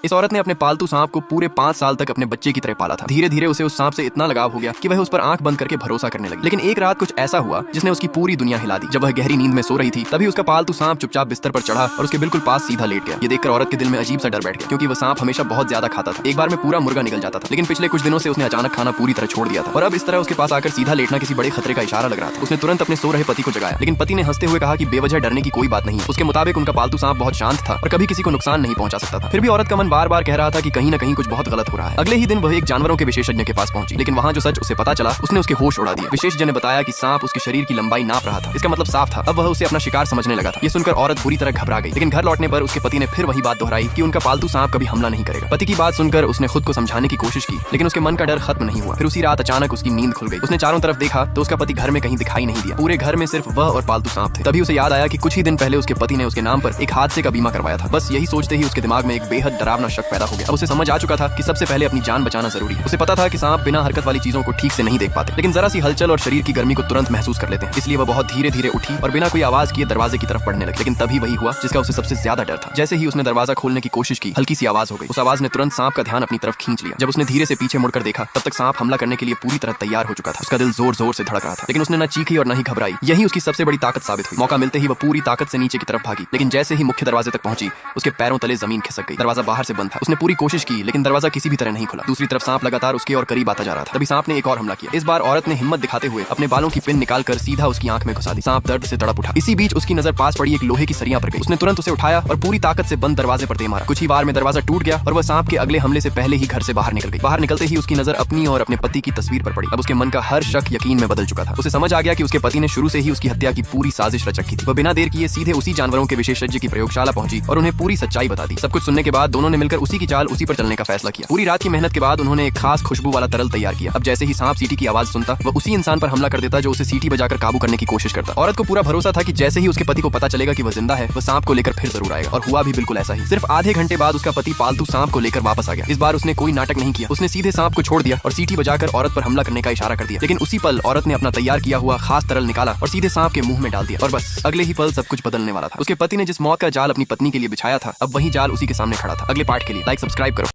इस औरत ने अपने पालतू सांप को पूरे 5 साल तक अपने बच्चे की तरह पाला था। धीरे धीरे उसे उस सांप से इतना लगाव हो गया कि वह उस पर आंख बंद करके भरोसा करने लगी। लेकिन एक रात कुछ ऐसा हुआ जिसने उसकी पूरी दुनिया हिला दी। जब वह गहरी नींद में सो रही थी तभी उसका पालतू सांप चुपचाप बिस्तर पर चढ़ा और उसके बिल्कुल पास सीधा लेट गया। ये देखकर औरत के दिल में अजीब सा डर बैठ गया, क्योंकि वह सांप हमेशा बहुत ज्यादा खाता था। एक बार में पूरा मुर्गा निकल जाता था, लेकिन पिछले कुछ दिनों से उसने अचानक खाना पूरी तरह छोड़ दिया था और अब इस तरह उसके पास आकर सीधा लेटना किसी बड़े खतरे का इशारा लग रहा था। उसने तुरंत अपने सो रहे पति को जगाया, लेकिन पति ने हंसते हुए कहा कि बेवजह डरने की कोई बात नहीं है। उसके मुताबिक उनका पालतू सांप बहुत शांत था और कभी किसी को नुकसान नहीं पहुंचा सकता था। फिर भी औरत का मन बार बार कह रहा था कि कहीं न कहीं कुछ बहुत गलत हो रहा है। अगले ही दिन वह एक जानवरों के विशेषज्ञ के पास पहुंची, लेकिन वहां जो सच उसे पता चला उसने उसके होश उड़ा दिए। विशेषज्ञ ने बताया कि सांप उसके शरीर की लंबाई नाप रहा था। इसका मतलब साफ था, अब वह उसे अपना शिकार समझने लगा था। ये सुनकर औरत बुरी तरह घबरा गई, लेकिन घर लौटने पर उसके पति ने फिर वही बात दोहराई कि उनका पालतू सांप कभी हमला नहीं करेगा। पति की बात सुनकर उसने खुद को समझाने की कोशिश की, लेकिन उसके मन का डर खत्म नहीं हुआ। फिर उसी रात अचानक उसकी नींद खुल गई। उसने चारों तरफ देखा तो उसका पति घर में कहीं दिखाई नहीं दिया। पूरे घर में सिर्फ वह और पालतू सांप थे। तभी उसे याद आया कि कुछ ही दिन पहले उसके पति ने उसके नाम पर एक हादसे का बीमा करवाया था। बस यही सोचते ही उसके दिमाग में एक बेहद डरावना शक पैदा हो गया। अब उसे समझ आ चुका था कि सबसे पहले अपनी जान बचाना जरूरी है। उसे पता था कि सांप बिना हरकत वाली चीजों को ठीक से नहीं देख पाते, लेकिन जरा सी हलचल और शरीर की गर्मी को तुरंत महसूस कर लेते हैं। इसलिए वह बहुत धीरे धीरे उठी और बिना कोई आवाज किए दरवाजे की तरफ बढ़ने लगी। लेकिन तभी वही हुआ जिसका उसे सबसे ज्यादा डर था। जैसे ही उसने दरवाजा खोलने की कोशिश की, हल्की सी आवाज हो गई। उस आवाज ने तुरंत सांप का ध्यान अपनी तरफ खींच लिया। जब उसने धीरे से पीछे मुड़कर देखा, तब तक सांप हमला करने के लिए पूरी तरह तैयार हो चुका था। उसका दिल जोर जोर से धड़क रहा था, लेकिन उसने न चीखी और न ही घबराई। यही उसकी सबसे बड़ी ताकत साबित हुई। मौका मिलते ही वह पूरी ताकत से नीचे की तरफ भागी, लेकिन जैसे ही मुख्य दरवाजे तक पहुंची, उसके पैरों तले जमीन खिसक गई। दरवाजा बाहर से बंद था। उसने पूरी कोशिश की, लेकिन दरवाजा किसी भी तरह नहीं खुला। दूसरी तरफ सांप लगातार उसके और करीब आता जा रहा था। तभी सांप ने एक और हमला किया। इस बार औरत ने हिम्मत दिखाते हुए अपने बालों की पिन निकालकर सीधा उसकी आंख में घुसा दी। सांप दर्द से तड़प उठा। इसी बीच उसकी नजर पास पड़ी एक लोहे की सरिया पर गई। उसने तुरंत उसे उठाया और पूरी ताकत से बंद दरवाजे पर दे मारा। कुछ ही बार में दरवाजा टूट गया और वह सांप के अगले हमले से पहले ही घर से बाहर निकल गई। बाहर निकलते ही उसकी नजर अपनी और अपने पति की तस्वीर पर पड़ी। अब उसके मन का हर शक यकीन में बदल चुका था। उसे समझ आ गया कि उसके पति ने शुरू से ही उसकी हत्या की पूरी साजिश रच रखी थी। वह बिना देर किए सीधे उसी जानवरों के विशेषज्ञ की प्रयोगशाला पहुंची और उन्हें पूरी सच्चाई बता दी। सब कुछ सुनने के बाद दोनों ने मिलकर उसी की चाल उसी पर चलने का फैसला किया। पूरी रात की मेहनत के बाद उन्होंने एक खास खुशबू वाला तरल तैयार किया। अब जैसे ही सांप सीटी की आवाज सुनता, वह उसी इंसान पर हमला कर देता जो उसे सीटी बजाकर काबू करने की कोशिश करता। औरत को पूरा भरोसा था कि जैसे ही उसके पति को पता चलेगा कि वह जिंदा है, वह सांप को लेकर फिर जरूर आएगा। और हुआ भी बिल्कुल ऐसा ही। सिर्फ आधे घंटे बाद उसका पति पालतू सांप को लेकर वापस आ गया। इस बार उसने कोई नाटक नहीं किया। उसने सीधे सांप को छोड़ दिया और सीटी बजाकर औरत पर हमला करने का इशारा कर दिया। लेकिन उसी पल औरत ने अपना तैयार किया हुआ खास तरल निकाला और सीधे सांप के मुंह में डाल दिया। और बस अगले ही पल सब कुछ बदलने वाला था। उसके पति ने जिस मौत का जाल अपनी पत्नी के लिए बिछाया था, अब वही जाल उसी के सामने खड़ा था। अगले पार्ट के लिए लाइक सब्सक्राइब करो।